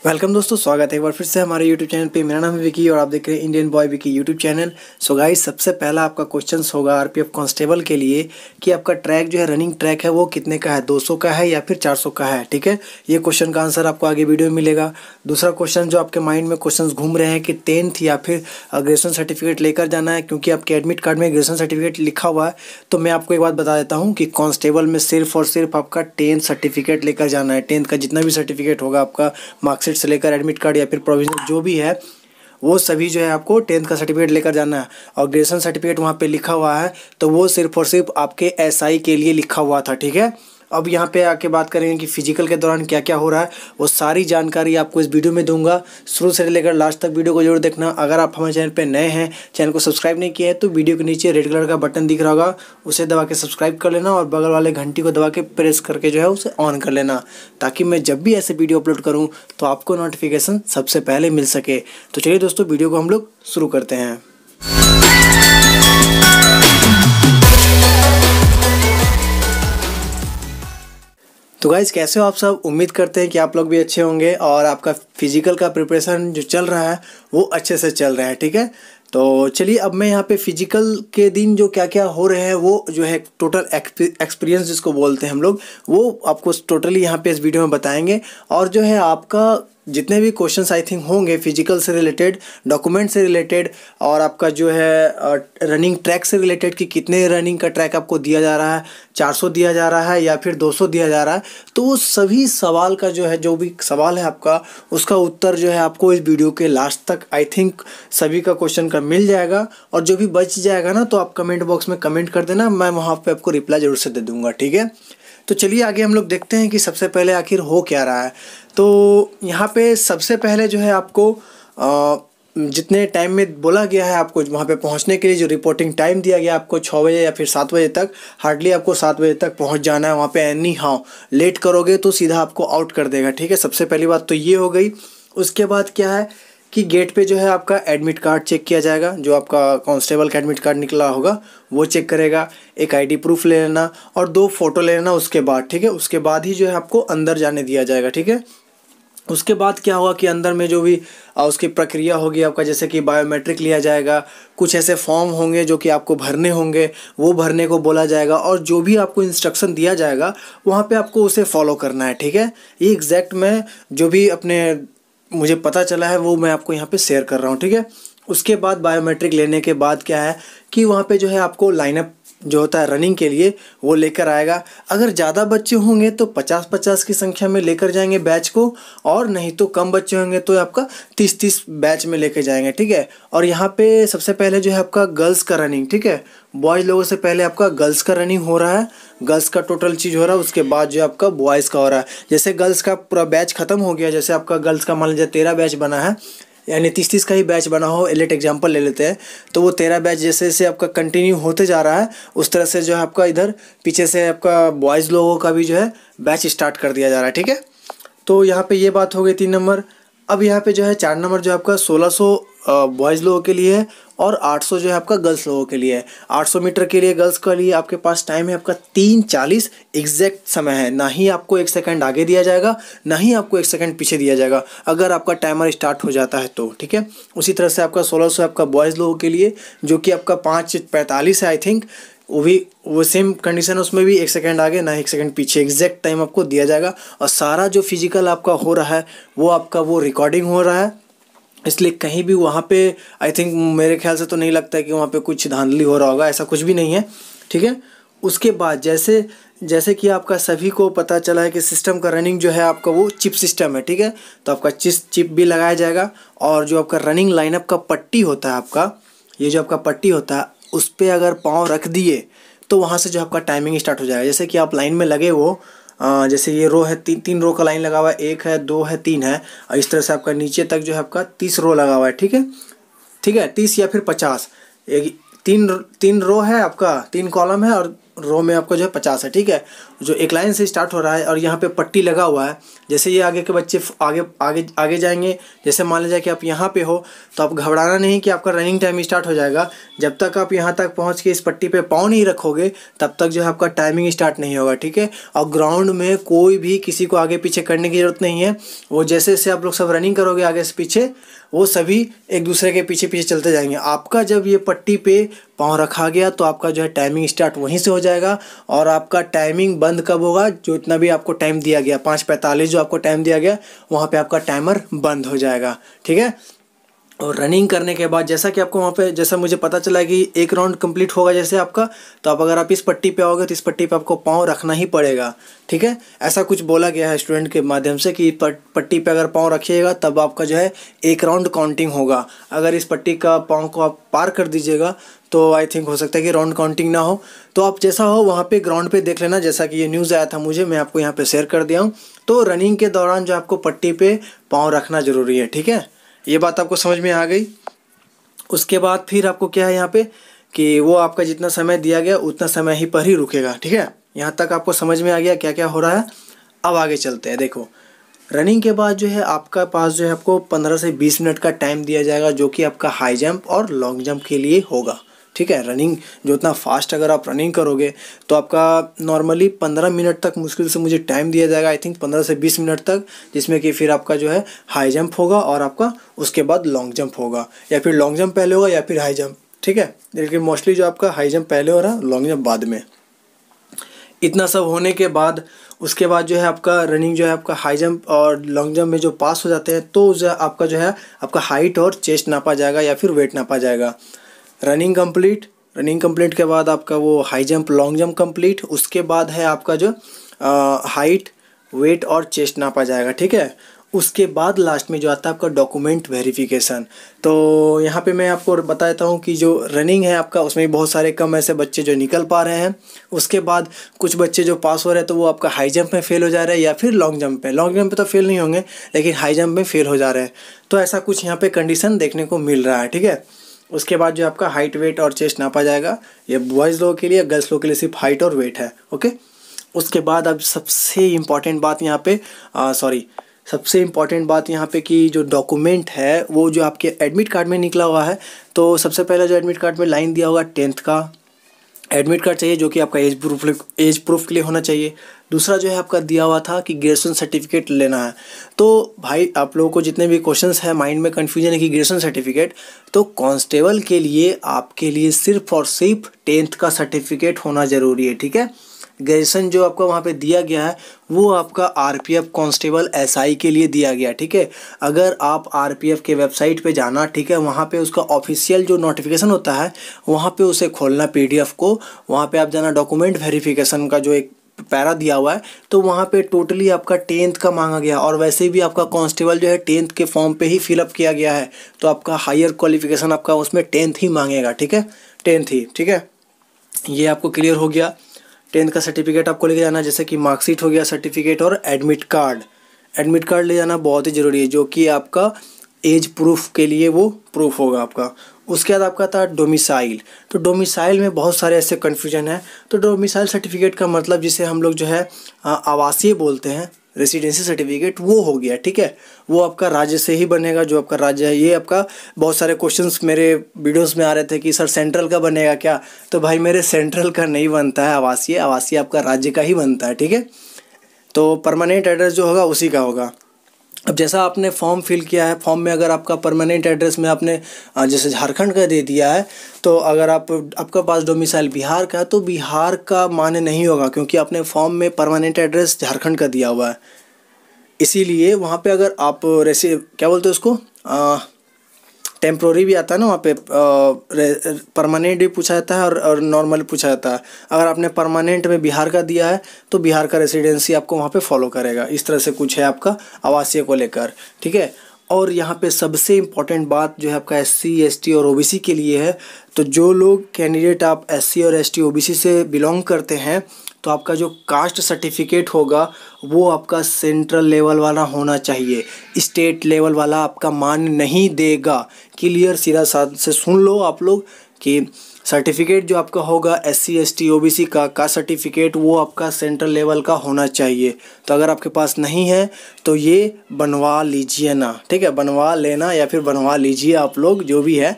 Welcome दोस्तों, स्वागत है एक बार फिर से हमारे YouTube चैनल पे। मेरा नाम है विकी और आप देख रहे हैं Indian boy Vicky YouTube channel. So guys, सबसे पहला आपका क्वेश्चन होगा आरपीएफ कांस्टेबल के लिए कि आपका ट्रैक जो है, रनिंग ट्रैक है, वो कितने का है, 200 का है या फिर 400 का है। ठीक है, ये क्वेश्चन का आंसर आपको आगे वीडियो में मिलेगा। दूसरा क्वेश्चन जो आपके माइंड में क्वेश्चन घूम रहे हैं कि 10th या फिर ग्रेजुएशन सर्टिफिकेट लेकर जाना है, क्योंकि आपके एडमिट कार्ड में ग्रेजुएशन सर्टिफिकेट लिखा हुआ है। तो मैं आपको एक बात बता देता हूँ कि कांस्टेबल में सिर्फ और सिर्फ आपका 10th सर्टिफिकेट लेकर जाना है। 10th का जितना भी सर्टिफिकेट होगा आपका, मार्कशीट से लेकर एडमिट कार्ड या फिर प्रोविजनल जो भी है, वो सभी जो है आपको 10th का सर्टिफिकेट लेकर जाना है। और ग्रेजुएशन सर्टिफिकेट वहाँ पे लिखा हुआ है तो वो सिर्फ और सिर्फ आपके एसआई के लिए लिखा हुआ था। ठीक है, अब यहाँ पे आके बात करेंगे कि फिजिकल के दौरान क्या क्या हो रहा है। वो सारी जानकारी आपको इस वीडियो में दूंगा। शुरू से लेकर लास्ट तक वीडियो को जरूर देखना। अगर आप हमारे चैनल पे नए हैं, चैनल को सब्सक्राइब नहीं किया है, तो वीडियो के नीचे रेड कलर का बटन दिख रहा होगा, उसे दबा के सब्सक्राइब कर लेना और बगल वाले घंटी को दबा के प्रेस करके जो है उसे ऑन कर लेना, ताकि मैं जब भी ऐसे वीडियो अपलोड करूँ तो आपको नोटिफिकेशन सबसे पहले मिल सके। तो चलिए दोस्तों, वीडियो को हम लोग शुरू करते हैं। तो गाइज़, कैसे हो आप सब? उम्मीद करते हैं कि आप लोग भी अच्छे होंगे और आपका फिजिकल का प्रिपरेशन जो चल रहा है वो अच्छे से चल रहा है। ठीक है, तो चलिए अब मैं यहाँ पे फिजिकल के दिन जो क्या क्या हो रहे हैं वो जो है टोटल एक्सपीरियंस जिसको बोलते हैं हम लोग, वो आपको टोटली यहाँ पे इस वीडियो में बताएंगे। और जो है आपका जितने भी क्वेश्चंस आई थिंक होंगे फिजिकल से रिलेटेड, डॉक्यूमेंट से रिलेटेड, और आपका जो है रनिंग ट्रैक से रिलेटेड कि कितने रनिंग का ट्रैक आपको दिया जा रहा है, 400 दिया जा रहा है या फिर 200 दिया जा रहा है, तो वो सभी सवाल का जो है, जो भी सवाल है आपका, उसका उत्तर जो है आपको इस वीडियो के लास्ट तक आई थिंक सभी का क्वेश्चन का मिल जाएगा। और जो भी बच जाएगा ना, तो आप कमेंट बॉक्स में कमेंट कर देना, मैं वहाँ पर आपको रिप्लाई जरूर से दे दूँगा। ठीक है, तो चलिए आगे हम लोग देखते हैं कि सबसे पहले आखिर हो क्या रहा है। तो यहाँ पे सबसे पहले जो है आपको जितने टाइम में बोला गया है आपको वहाँ पे पहुँचने के लिए, जो रिपोर्टिंग टाइम दिया गया आपको 6 बजे या फिर 7 बजे तक, हार्डली आपको 7 बजे तक पहुँच जाना है वहाँ पे। एनी हाउ लेट करोगे तो सीधा आपको आउट कर देगा। ठीक है, सबसे पहली बात तो ये हो गई। उसके बाद क्या है कि गेट पे जो है आपका एडमिट कार्ड चेक किया जाएगा, जो आपका कांस्टेबल का एडमिट कार्ड निकला होगा वो चेक करेगा। एक आईडी प्रूफ ले लेना और 2 फोटो ले लेना उसके बाद। ठीक है, उसके बाद ही जो है आपको अंदर जाने दिया जाएगा। ठीक है, उसके बाद क्या होगा कि अंदर में जो भी उसकी प्रक्रिया होगी आपका, जैसे कि बायोमेट्रिक लिया जाएगा, कुछ ऐसे फॉर्म होंगे जो कि आपको भरने होंगे, वो भरने को बोला जाएगा, और जो भी आपको इंस्ट्रक्शन दिया जाएगा वहाँ पे आपको उसे फॉलो करना है। ठीक है, ये एग्जैक्ट मैं जो भी अपने मुझे पता चला है वो मैं आपको यहाँ पे शेयर कर रहा हूँ। ठीक है, उसके बाद बायोमेट्रिक लेने के बाद क्या है कि वहाँ पे जो है आपको लाइनअप जो होता है रनिंग के लिए वो लेकर आएगा। अगर ज़्यादा बच्चे होंगे तो 50-50 की संख्या में लेकर जाएंगे बैच को, और नहीं तो कम बच्चे होंगे तो आपका 30-30 बैच में लेकर जाएंगे। ठीक है, और यहाँ पे सबसे पहले जो है आपका गर्ल्स का रनिंग, ठीक है, बॉयज़ लोगों से पहले आपका गर्ल्स का रनिंग हो रहा है, गर्ल्स का टोटल चीज़ हो रहा है। उसके बाद जो आपका बॉयज़ का हो रहा है। जैसे गर्ल्स का पूरा बैच ख़त्म हो गया, जैसे आपका गर्ल्स का मान लीजिए 13 बैच बना है, यानी 30-30 का ही बैच बना हो, एलेट एग्जाम्पल ले लेते हैं, तो वो 13 बैच जैसे जैसे आपका कंटिन्यू होते जा रहा है, उस तरह से जो है आपका इधर पीछे से आपका बॉयज़ लोगों का भी जो है बैच स्टार्ट कर दिया जा रहा है। ठीक है, तो यहाँ पे ये बात हो गई 3 नंबर। अब यहाँ पे जो है 4 नंबर जो आपका 1600 बॉयज़ लोगों के लिए है और 800 जो है आपका गर्ल्स लोगों के लिए है। 800 मीटर के लिए गर्ल्स के लिए आपके पास टाइम है आपका 3:40 एग्जैक्ट समय है। ना ही आपको 1 सेकंड आगे दिया जाएगा, ना ही आपको 1 सेकंड पीछे दिया जाएगा अगर आपका टाइमर स्टार्ट हो जाता है तो। ठीक है, उसी तरह से आपका 1600 आपका बॉयज़ लोगों के लिए, जो कि आपका 5:45 है आई थिंक, वो सेम कंडीशन है, उसमें भी 1 सेकंड आगे ना 1 सेकंड पीछे, एग्जैक्ट टाइम आपको दिया जाएगा। और सारा जो फिजिकल आपका हो रहा है वो आपका वो रिकॉर्डिंग हो रहा है, इसलिए कहीं भी वहाँ पे आई थिंक मेरे ख्याल से तो नहीं लगता है कि वहाँ पे कुछ धांधली हो रहा होगा, ऐसा कुछ भी नहीं है। ठीक है, उसके बाद जैसे कि आपका सभी को पता चला है कि सिस्टम का रनिंग जो है आपका वो चिप सिस्टम है। ठीक है, तो आपका चिप भी लगाया जाएगा, और जो आपका रनिंग लाइनअप का पट्टी होता है आपका, ये जो आपका पट्टी होता है उस पर अगर पाँव रख दिए तो वहाँ से जो आपका टाइमिंग स्टार्ट हो जाएगा। जैसे कि आप लाइन में लगे हो, जैसे ये रो है, 3 रो का लाइन लगा हुआ है, 1 है, 2 है, 3 है, और इस तरह से आपका नीचे तक जो है आपका 30 रो लगा हुआ है। ठीक है, ठीक है, 30 या फिर 50, एक 3 रो है आपका, 3 कॉलम है और रो में आपका जो है 50 है। ठीक है, जो एक लाइन से स्टार्ट हो रहा है और यहाँ पे पट्टी लगा हुआ है, जैसे ये आगे के बच्चे आगे आगे आगे जाएंगे, जैसे मान लीजिए कि आप यहाँ पे हो तो आप घबराना नहीं कि आपका रनिंग टाइम स्टार्ट हो जाएगा। जब तक आप यहाँ तक पहुँच के इस पट्टी पे पाँव नहीं रखोगे तब तक जो है आपका टाइमिंग स्टार्ट नहीं होगा, ठीक है। और ग्राउंड में कोई भी किसी को आगे पीछे करने की ज़रूरत नहीं है। वो जैसे जैसे आप लोग सब रनिंग करोगे आगे से पीछे, वो सभी एक दूसरे के पीछे पीछे चलते जाएंगे। आपका जब ये पट्टी पे पाँव रखा गया तो आपका जो है टाइमिंग स्टार्ट वहीं से हो जाएगा और आपका टाइमिंग बंद कब होगा, जो इतना भी आपको टाइम दिया गया 5:45 जो आपको टाइम दिया गया वहाँ पे आपका टाइमर बंद हो जाएगा, ठीक है। और रनिंग करने के बाद जैसा कि आपको वहाँ पे जैसा मुझे पता चला कि एक राउंड कंप्लीट होगा जैसे आपका, तो आप अगर आप इस पट्टी पे आओगे तो इस पट्टी पे आपको पाँव रखना ही पड़ेगा, ठीक है। ऐसा कुछ बोला गया है स्टूडेंट के माध्यम से कि पट्टी पे अगर पाँव रखिएगा तब आपका जो है एक राउंड काउंटिंग होगा। अगर इस पट्टी का पाँव को आप पार कर दीजिएगा तो आई थिंक हो सकता है कि राउंड काउंटिंग ना हो। तो आप जैसा हो वहाँ पे ग्राउंड पे देख लेना, जैसा कि ये न्यूज़ आया था मुझे, मैं आपको यहाँ पे शेयर कर दिया हूँ। तो रनिंग के दौरान जो आपको पट्टी पे पाँव रखना ज़रूरी है, ठीक है। ये बात आपको समझ में आ गई। उसके बाद फिर आपको क्या है यहाँ पे कि वो आपका जितना समय दिया गया उतना समय ही पर ही रुकेगा, ठीक है। यहाँ तक आपको समझ में आ गया क्या क्या हो रहा है। अब आगे चलते हैं। देखो रनिंग के बाद जो है आपका पास जो है आपको 15 से 20 मिनट का टाइम दिया जाएगा, जो कि आपका हाई जंप और लॉन्ग जंप के लिए होगा, ठीक है। रनिंग जो उतना फास्ट अगर आप रनिंग करोगे तो आपका नॉर्मली 15 मिनट तक मुश्किल से मुझे टाइम दिया जाएगा, आई थिंक 15 से 20 मिनट तक, जिसमें कि फिर आपका जो है हाई जंप होगा और आपका उसके बाद लॉन्ग जंप होगा, या फिर लॉन्ग जंप पहले होगा या फिर हाई जंप, ठीक है। लेकिन मोस्टली जो आपका हाई जंप पहले हो रहा है, लॉन्ग जंप बाद में। इतना सब होने के बाद उसके बाद जो है आपका रनिंग जो है आपका हाई जंप और लॉन्ग जंप में जो पास हो जाते हैं तो आपका जो है आपका हाइट और चेस्ट नापा जाएगा या फिर वेट नापा जाएगा। रनिंग कंप्लीट के बाद आपका वो high jump long jump complete, उसके बाद है आपका जो हाइट वेट और चेस्ट नापा जाएगा, ठीक है। उसके बाद लास्ट में जो आता है आपका डॉक्यूमेंट वेरिफिकेशन। तो यहाँ पे मैं आपको बता देता हूँ कि जो रनिंग है आपका उसमें भी बहुत सारे कम ऐसे बच्चे जो निकल पा रहे हैं। उसके बाद कुछ बच्चे जो पास हो रहे हैं तो वो आपका हाई जंप में फेल हो जा रहे हैं या फिर लॉन्ग जंप पे तो फेल नहीं होंगे लेकिन हाई जंप में फेल हो जा रहे हैं। तो ऐसा कुछ यहाँ पे कंडीशन देखने को मिल रहा है, ठीक है। उसके बाद जो आपका हाइट वेट और चेस्ट नापा जाएगा। ये बॉयज़ लोगों के लिए, गर्ल्स लोगों के लिए सिर्फ हाइट और वेट है, ओके। उसके बाद अब सबसे इम्पॉर्टेंट बात यहाँ पे कि जो डॉक्यूमेंट है वो जो आपके एडमिट कार्ड में निकला हुआ है, तो सबसे पहले जो एडमिट कार्ड में लाइन दिया होगा 10th का एडमिट कार्ड चाहिए, जो कि आपका एज प्रूफ के लिए होना चाहिए। दूसरा जो है आपका दिया हुआ था कि ग्रेजुएशन सर्टिफिकेट लेना है। तो भाई आप लोगों को जितने भी क्वेश्चंस है माइंड में कन्फ्यूजन है कि ग्रेजुएशन सर्टिफिकेट, तो कांस्टेबल के लिए आपके लिए सिर्फ और सिर्फ 10th का सर्टिफिकेट होना ज़रूरी है, ठीक है। ग्रेजुएशन जो आपका वहाँ पे दिया गया है वो आपका आरपीएफ कांस्टेबल एसआई के लिए दिया गया, ठीक है। अगर आप आरपीएफ के वेबसाइट पे जाना, ठीक है, वहाँ पे उसका ऑफिशियल जो नोटिफिकेशन होता है वहाँ पे उसे खोलना पीडीएफ को, वहाँ पे आप जाना डॉक्यूमेंट वेरिफिकेशन का जो एक पैरा दिया हुआ है, तो वहाँ पे टोटली आपका 10th का मांगा गया। और वैसे भी आपका कांस्टेबल जो है 10th के फॉर्म पे ही फिलअप किया गया है, तो आपका हायर क्वालिफिकेशन आपका उसमें 10th ही मांगेगा, ठीक है, 10th ही, ठीक है। ये आपको क्लियर हो गया। 10th का सर्टिफिकेट आपको लेके जाना, जैसे कि मार्कशीट हो गया, सर्टिफिकेट और एडमिट कार्ड ले जाना बहुत ही ज़रूरी है, जो कि आपका एज प्रूफ के लिए वो प्रूफ होगा आपका। उसके बाद आपका था डोमिसाइल। तो डोमिसाइल में बहुत सारे ऐसे कन्फ्यूजन है। तो डोमिसाइल सर्टिफिकेट का मतलब जिसे हम लोग जो है आवासीय बोलते हैं, रेसिडेंसी सर्टिफिकेट, वो हो गया, ठीक है। वो आपका राज्य से ही बनेगा, जो आपका राज्य है। ये आपका बहुत सारे क्वेश्चंस मेरे वीडियोस में आ रहे थे कि सर सेंट्रल का बनेगा क्या, तो भाई मेरे सेंट्रल का नहीं बनता है आवासीय आपका राज्य का ही बनता है, ठीक है। तो परमानेंट एड्रेस जो होगा उसी का होगा। अब जैसा आपने फॉर्म फिल किया है, फॉर्म में अगर आपका परमानेंट एड्रेस में आपने जैसे झारखंड का दे दिया है, तो अगर आपका पास डोमिसाइल बिहार का है तो बिहार का मान्य नहीं होगा, क्योंकि आपने फॉर्म में परमानेंट एड्रेस झारखंड का दिया हुआ है। इसीलिए वहाँ पे अगर आप क्या बोलते हैं उसको, टेम्प्रोरी भी आता है ना, वहाँ पे परमानेंट भी पूछा जाता है और नॉर्मल पूछा जाता है। अगर आपने परमानेंट में बिहार का दिया है तो बिहार का रेसिडेंसी आपको वहाँ पे फॉलो करेगा। इस तरह से कुछ है आपका आवासीय को लेकर, ठीक है। और यहाँ पे सबसे इम्पॉर्टेंट बात जो है आपका SC ST और OBC के लिए है। तो जो लोग कैंडिडेट आप SC और ST OBC से बिलोंग करते हैं, तो आपका जो कास्ट सर्टिफिकेट होगा वो आपका सेंट्रल लेवल वाला होना चाहिए, स्टेट लेवल वाला आपका मान नहीं देगा। क्लियर, सीधा साध से सुन लो आप लोग कि सर्टिफिकेट जो आपका होगा SC ST OBC का सर्टिफिकेट वो आपका सेंट्रल लेवल का होना चाहिए। तो अगर आपके पास नहीं है तो ये बनवा लीजिए ना, ठीक है, बनवा लेना या फिर बनवा लीजिए आप लोग जो भी है।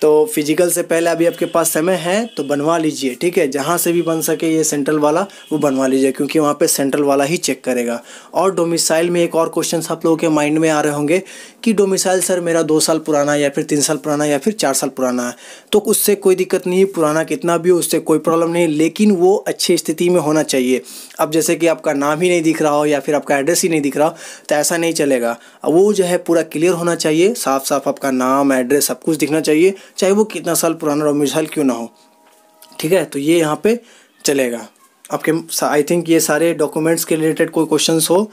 तो फिजिकल से पहले अभी आपके पास समय है तो बनवा लीजिए, ठीक है, जहाँ से भी बन सके ये सेंट्रल वाला वो बनवा लीजिए, क्योंकि वहाँ पे सेंट्रल वाला ही चेक करेगा। और डोमिसाइल में एक और क्वेश्चन आप लोगों के माइंड में आ रहे होंगे कि डोमिसाइल सर मेरा 2 साल पुराना है या फिर 3 साल पुराना या फिर 4 साल पुराना है, तो उससे कोई दिक्कत नहीं, पुराना कितना भी हो उससे कोई प्रॉब्लम नहीं, लेकिन वो अच्छी स्थिति में होना चाहिए। अब जैसे कि आपका नाम ही नहीं दिख रहा हो या फिर आपका एड्रेस ही नहीं दिख रहा हो तो ऐसा नहीं चलेगा। वो जो है पूरा क्लियर होना चाहिए, साफ साफ आपका नाम एड्रेस सब कुछ दिखना चाहिए, चाहे वो कितना साल पुराना डोमिसाइल क्यों ना हो, ठीक है। तो ये यहाँ पे चलेगा आपके। आई थिंक ये सारे डॉक्यूमेंट्स के रिलेटेड कोई क्वेश्चंस हो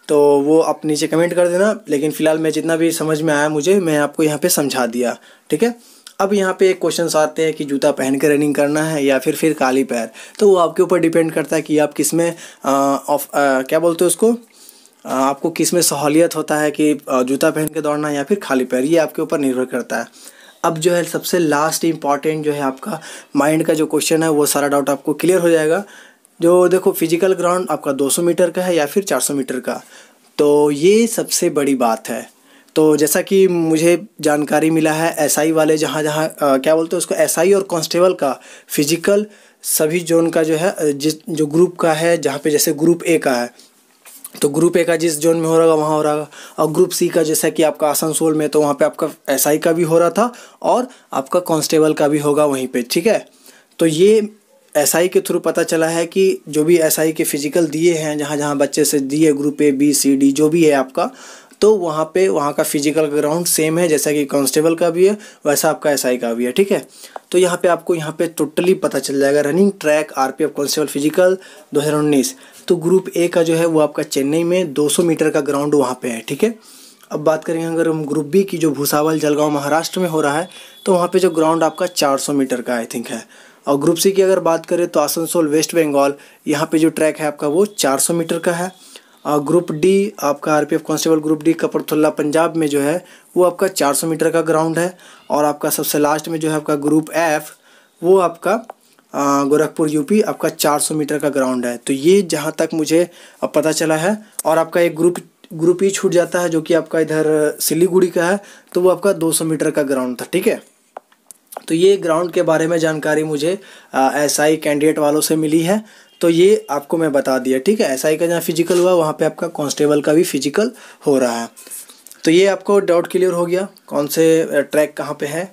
तो वो आप नीचे कमेंट कर देना, लेकिन फ़िलहाल मैं जितना भी समझ में आया मुझे मैं आपको यहाँ पे समझा दिया, ठीक है। अब यहाँ पे एक क्वेश्चन आते हैं कि जूता पहन के रनिंग करना है या फिर खाली पैर, तो वो आपके ऊपर डिपेंड करता है कि आप किस में क्या बोलते हो उसको, आपको किस में सहूलियत होता है कि जूता पहन के दौड़ना या फिर खाली पैर, ये आपके ऊपर निर्भर करता है। अब जो है सबसे लास्ट इम्पॉर्टेंट जो है आपका माइंड का जो क्वेश्चन है वो सारा डाउट आपको क्लियर हो जाएगा। जो देखो फिजिकल ग्राउंड आपका 200 मीटर का है या फिर 400 मीटर का, तो ये सबसे बड़ी बात है। तो जैसा कि मुझे जानकारी मिला है SI वाले जहाँ क्या बोलते हैं उसको, SI और कांस्टेबल का फिजिकल सभी जोन का जो है जो ग्रुप का है, जहाँ पे जैसे ग्रुप A का है तो ग्रुप A का जिस जोन में हो रहा वहाँ हो रहा, और ग्रुप C का जैसा कि आपका आसनसोल में तो वहाँ पे आपका SI का भी हो रहा था और आपका कांस्टेबल का भी होगा वहीं पे, ठीक है। तो ये SI के थ्रू पता चला है कि जो भी SI के फिजिकल दिए हैं जहाँ जहाँ बच्चे से दिए group A B C D जो भी है आपका, तो वहाँ पे वहाँ का फिजिकल ग्राउंड सेम है, जैसा कि कांस्टेबल का भी है वैसा आपका SI का भी है, ठीक है। तो यहाँ पे आपको यहाँ पे टोटली पता चल जाएगा running track RPF constable physical 2019। तो ग्रुप A का जो है वो आपका चेन्नई में 200 मीटर का ग्राउंड वहाँ पे है, ठीक है। अब बात करेंगे अगर हम ग्रुप B की जो भूसावल जलगांव महाराष्ट्र में हो रहा है तो वहाँ पे जो ग्राउंड आपका 400 मीटर का आई थिंक है। और ग्रुप C की अगर बात करें तो आसनसोल वेस्ट बंगाल, यहाँ पे जो ट्रैक है आपका वो 400 मीटर का है। और ग्रुप D आपका RPF constable group D Kapurthala Punjab में जो है वो आपका 400 मीटर का ग्राउंड है। और आपका सबसे लास्ट में जो है आपका ग्रुप F वो आपका गोरखपुर UP आपका 400 मीटर का ग्राउंड है। तो ये जहाँ तक मुझे अब पता चला है। और आपका एक ग्रुप E छूट जाता है जो कि आपका इधर सिलीगुड़ी का है, तो वो आपका 200 मीटर का ग्राउंड था, ठीक है। तो ये ग्राउंड के बारे में जानकारी मुझे SI कैंडिडेट वालों से मिली है, तो ये आपको मैं बता दिया, ठीक है। SI का जहाँ फिजिकल हुआ वहाँ पे आपका कांस्टेबल का भी फिजिकल हो रहा है। तो ये आपको डाउट क्लियर हो गया कौन से ट्रैक कहाँ पे है,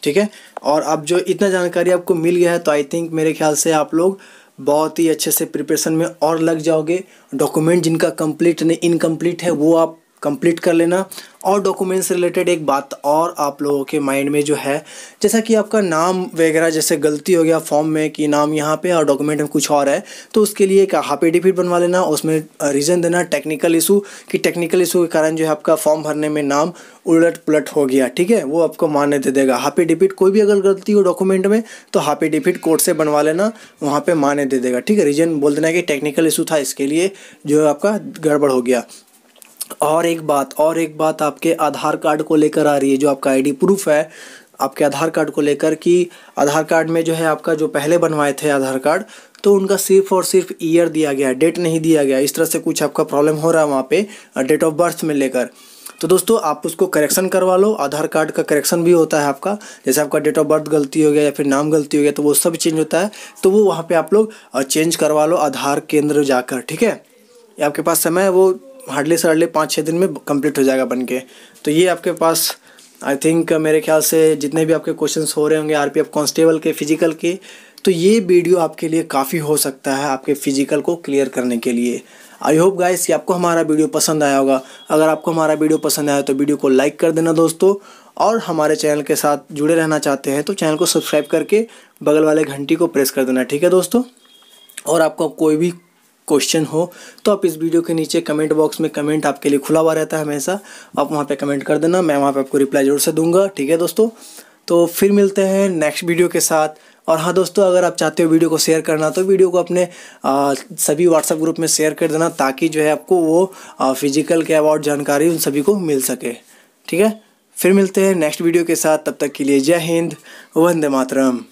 ठीक है। और अब जो इतना जानकारी आपको मिल गया है तो आई थिंक मेरे ख्याल से आप लोग बहुत ही अच्छे से प्रिपरेशन में और लग जाओगे। डॉक्यूमेंट जिनका कंप्लीट नहीं इनकम्प्लीट है वो आप कंप्लीट कर लेना। और डॉक्यूमेंट से रिलेटेड एक बात और आप लोगों के माइंड में जो है, जैसा कि आपका नाम वगैरह जैसे गलती हो गया फॉर्म में कि नाम यहाँ पे और डॉक्यूमेंट में कुछ और है, तो उसके लिए एक हाफ एफिडेविट बनवा लेना, उसमें रीज़न देना टेक्निकल इशू कि टेक्निकल इशू के कारण जो है आपका फॉर्म भरने में नाम उलट पुलट हो गया, ठीक है। वो आपको मान्य दे देगा। हाफ एफिडेविट कोई भी अगर गलती हो डॉक्यूमेंट में तो हाफ एफिडेविट कोर्ट से बनवा लेना, वहाँ पे मान्य दे देगा, ठीक है। रीज़न बोल देना कि टेक्निकल इशू था इसके लिए जो आपका गड़बड़ हो गया। और एक बात आपके आधार कार्ड को लेकर आ रही है, जो आपका आईडी प्रूफ है आपके आधार कार्ड को लेकर कि आधार कार्ड में जो है आपका जो पहले बनवाए थे आधार कार्ड तो उनका सिर्फ और सिर्फ ईयर दिया गया, डेट नहीं दिया गया। इस तरह से कुछ आपका प्रॉब्लम हो रहा है वहाँ पे डेट ऑफ बर्थ में लेकर। तो दोस्तों आप उसको करेक्शन करवा लो। आधार कार्ड का करेक्शन भी होता है आपका, जैसे आपका डेट ऑफ बर्थ गलती हो गया या फिर नाम गलती हो गया तो वो सब चेंज होता है, तो वो वहाँ पे आप लोग चेंज करवा लो आधार केंद्र जाकर, ठीक है। आपके पास समय है वो हार्डली से हार्डली 5-6 दिन में कंप्लीट हो जाएगा बन के। तो ये आपके पास आई थिंक मेरे ख्याल से जितने भी आपके क्वेश्चंस हो रहे होंगे RPF कांस्टेबल के फिजिकल के, तो ये वीडियो आपके लिए काफ़ी हो सकता है आपके फिजिकल को क्लियर करने के लिए। आई होप गाइस कि आपको हमारा वीडियो पसंद आया होगा। अगर आपको हमारा वीडियो पसंद आया तो वीडियो को लाइक कर देना दोस्तों, और हमारे चैनल के साथ जुड़े रहना चाहते हैं तो चैनल को सब्सक्राइब करके बगल वाले घंटी को प्रेस कर देना, ठीक है दोस्तों। और आपको कोई भी क्वेश्चन हो तो आप इस वीडियो के नीचे कमेंट बॉक्स में कमेंट आपके लिए खुला हुआ रहता है हमेशा, आप वहाँ पे कमेंट कर देना, मैं वहाँ पे आपको रिप्लाई जरूर से दूंगा, ठीक है दोस्तों। तो फिर मिलते हैं नेक्स्ट वीडियो के साथ। और हाँ दोस्तों, अगर आप चाहते हो वीडियो को शेयर करना तो वीडियो को अपने सभी व्हाट्सएप ग्रुप में शेयर कर देना, ताकि जो है आपको वो फिजिकल के अबाउट जानकारी उन सभी को मिल सके, ठीक है। फिर मिलते हैं नेक्स्ट वीडियो के साथ, तब तक के लिए जय हिंद, वंदे मातरम।